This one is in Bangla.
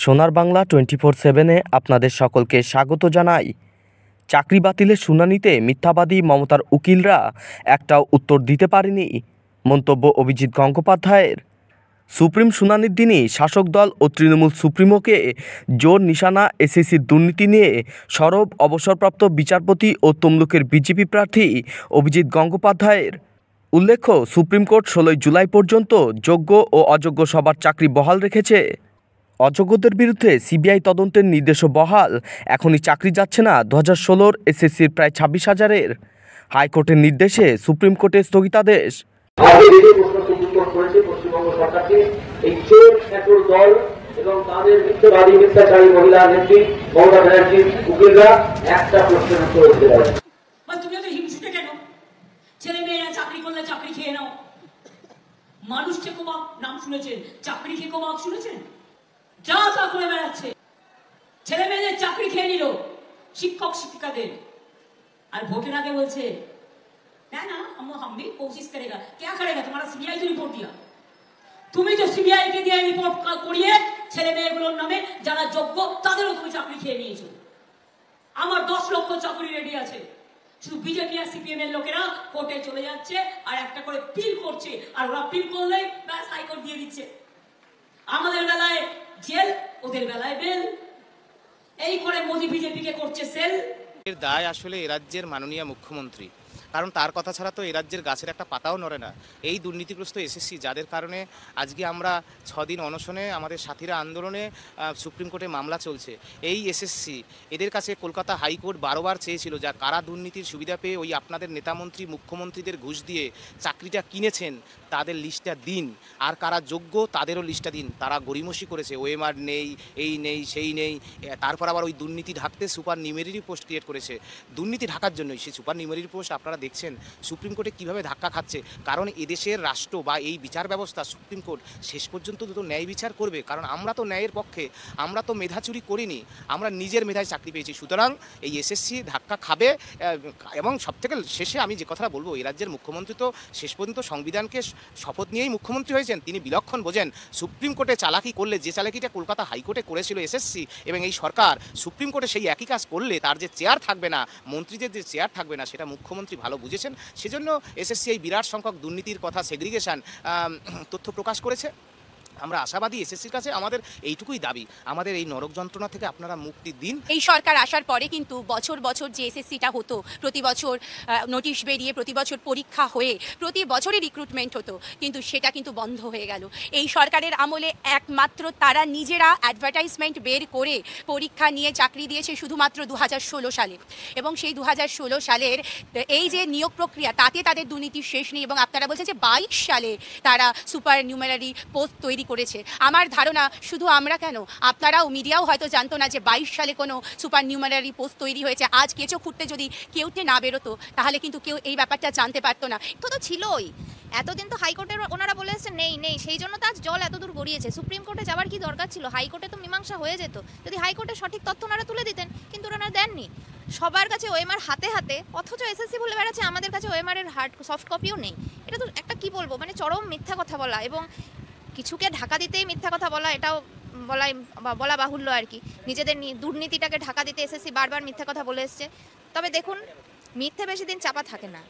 সোনার বাংলা 24/7-এ আপনাদের সকলকে স্বাগত জানাই। চাকরি বাতিলের শুনানিতে মিথ্যাবাদী মমতার উকিলরা একটাও উত্তর দিতে পারেনি, মন্তব্য অভিজিৎ গঙ্গোপাধ্যায়ের। সুপ্রিম শুনানির দিনই শাসক দল ও তৃণমূল সুপ্রিমোকে জোর নিশানা এসএসসির দুর্নীতি নিয়ে সরব অবসরপ্রাপ্ত বিচারপতি ও তমলুকের বিজেপি প্রার্থী অভিজিৎ গঙ্গোপাধ্যায়ের। উল্লেখ্য, সুপ্রিম কোর্ট 16 জুলাই পর্যন্ত যোগ্য ও অযোগ্য সবার চাকরি বহাল রেখেছে। অযোগ্যদের বিরুদ্ধে সিবিআই তদন্তের নির্দেশও বহাল। এখনই চাকরি যাচ্ছে না 2016-র এসএসসির প্রায় 26,000-এর। হাইকোর্টের নির্দেশে সুপ্রিম কোর্টের স্থগিতাদেশ। পশ্চিমবঙ্গ সরকারকে এই চোর একর দল এবং তাদের মিথ্যাবাদী মিথ্যাচারী মহিলা নেত্রী মমতা ব্যানার্জির উকিলরা একটা প্রশ্নের উত্তর দিতে পারে। তুমি এত হিংসুটে কেন? ছেলে মেয়েরা চাকরি করলে চাকরি খেয়ে নাও। মানুষ টেকোবাক নাম শুনেছেন, চাকরি টেকোবাক শুনেছেন? যা তা করে বেড়াচ্ছে। ছেলে মেয়েদের চাকরি খেয়ে নিল, শিক্ষক শিক্ষিকাদের। আর ভোটের আগে বলছে না না हम भी कोशिश करेगा। क्या करेगा? तुम्हारा सीबीआई तो रिपोर्ट दिया। তুমি তো সিবিআই কে দিয়ে রিপোর্ট করিয়ে ছেলে মেয়েগুলোর নামে যারা যোগ্য তাদেরও তুমি চাকরি খেয়ে নিয়েছো। আমার 10 লক্ষ চাকরি রেডি আছে। শুধু বিজেপি আর সিপিএম এর লোকেরা কোর্টে চলে যাচ্ছে আর একটা করে পিল করছে, আর ওরা পিল করলেই ব্যাস হাইকোর্ট দিয়ে দিচ্ছে। আমাদের বেলায় জেল, ওদের বেলায় বেল। এই করে মোদি বিজেপিকে করছে সেল। এর দায় আসলে এ রাজ্যের মাননীয় মুখ্যমন্ত্রী, কারণ তার কথা ছাড়া তো এ রাজ্যের গাছের একটা পাতাও নড়ে না। এই দুর্নীতিগ্রস্ত এসএসসি যাদের কারণে আজকে আমরা 6 দিন অনশনে, আমাদের সাথীরা আন্দোলনে সুপ্রিম কোর্টে মামলা চলছে। এই এসএসসি এদের কাছে কলকাতা হাইকোর্ট বারবার চেয়েছিল যা কারা দুর্নীতির সুবিধা পেয়ে ওই আপনাদের নেতামন্ত্রী মুখ্যমন্ত্রীদের ঘুষ দিয়ে চাকরিটা কিনেছেন তাদের লিস্টটা দিন, আর কারা যোগ্য তাদেরও লিস্টটা দিন। তারা গড়িমসি করেছে, ওএমআর নেই, এই নেই, সেই নেই। তারপর আবার ওই দুর্নীতি ঢাকতে সুপার নিউমেরারি পোস্ট ক্রিয়েট করেছে। দুর্নীতি ঢাকার জন্যই সেই সুপার নিউমেরারি পোস্ট আপনারা দেখছেন সুপ্রিম কোর্টে কীভাবে ধাক্কা খাচ্ছে। কারণ এদেশের রাষ্ট্র বা এই বিচার ব্যবস্থা সুপ্রিম কোর্ট শেষ পর্যন্ত তো ন্যায় বিচার করবে, কারণ আমরা তো ন্যায়ের পক্ষে। আমরা তো মেধা চুরি করিনি, আমরা নিজের মেধায় চাকরি পেয়েছি। সুতরাং এই এসএসসি ধাক্কা খাবে। এবং সবথেকে শেষে আমি যে কথাটা বলবো, এই রাজ্যের মুখ্যমন্ত্রী তো শেষ পর্যন্ত সংবিধানকে শপথ নিয়েই মুখ্যমন্ত্রী হয়েছেন। তিনি বিলক্ষণ বোঝেন সুপ্রিম কোর্টে চালাকি করলে যে চালাকিটা কলকাতা হাইকোর্টে করেছিল এসএসসি এবং এই সরকার, সুপ্রিম কোর্টে সেই একই কাজ করলে তার যে চেয়ার থাকবে না, মন্ত্রীদের যে চেয়ার থাকবে না, সেটা মুখ্যমন্ত্রী ভালো বুঝেছেন। সেজন্য এসএসসি এই বিরাট সংখ্যক দুর্নীতির কথা, সেগ্রিগেশন তথ্য প্রকাশ করেছে। আমরা আশাবাদী এসএসসির কাছে আমাদের এইটুকুই দাবি, আমাদের এই নরক যন্ত্রণা থেকে আপনারা মুক্তি দিন। এই সরকার আসার পরে কিন্তু বছর বছর যে এসএসসিটা হতো, প্রতি বছর নোটিশ বেরিয়ে, প্রতি বছর পরীক্ষা হয়ে, প্রতি বছরই রিক্রুটমেন্ট হতো, কিন্তু সেটা কিন্তু বন্ধ হয়ে গেল। এই সরকারের আমলে একমাত্র তারা নিজেরা অ্যাডভার্টাইজমেন্ট বের করে পরীক্ষা নিয়ে চাকরি দিয়েছে শুধুমাত্র 2016 সালে। এবং সেই 2016 সালের এই যে নিয়োগ প্রক্রিয়া, তাতে তাদের দুর্নীতি শেষ নেই। এবং আপনারা বলছেন যে 22 সালে তারা সুপার নিউমেরারি পোস্ট তৈরি করেছে। আমার ধারণা শুধু আমরা কেন, আপনারাও, মিডিয়াও হয়তো জানতো না যে 22 সালে কোনো সুপার নিউমারারি পোস্ট তৈরি হয়েছে। আজ কেঁচো খুঁড়তে যদি কেউটে না বেরোতো তাহলে কিন্তু কেউ এই ব্যাপারটা জানতে পারতো না। তো ছিলই, এতদিন তো হাইকোর্টের ওনারা বলে এসেছে নেই নেই, সেই জন্য তো আজ জল এত দূর গড়িয়েছে। সুপ্রিম কোর্টে যাওয়ার কি দরকার ছিল? হাইকোর্টে তো মীমাংসা হয়ে যেত যদি হাইকোর্টে সঠিক তথ্য ওনারা তুলে দিতেন, কিন্তু ওনারা দেননি। সবার কাছে ওএমআর হাতে হাতে, অথচ এসএসসি বলে বেড়াচ্ছে আমাদের কাছে ওএমআর এর হার্ড সফট কপিও নেই। এটা তো একটা কি বলবো, মানে চরম মিথ্যা কথা বলা, এবং কিছুকে ঢাকা দিতেই মিথ্যা কথা বলা, এটাও বলা বাহুল্য আর কি। নিজেদের দুর্নীতিটাকে ঢাকা দিতে এসএসসি বারবার মিথ্যা কথা বলে এসছে। তবে দেখুন, মিথ্যে বেশি দিন চাপা থাকে না।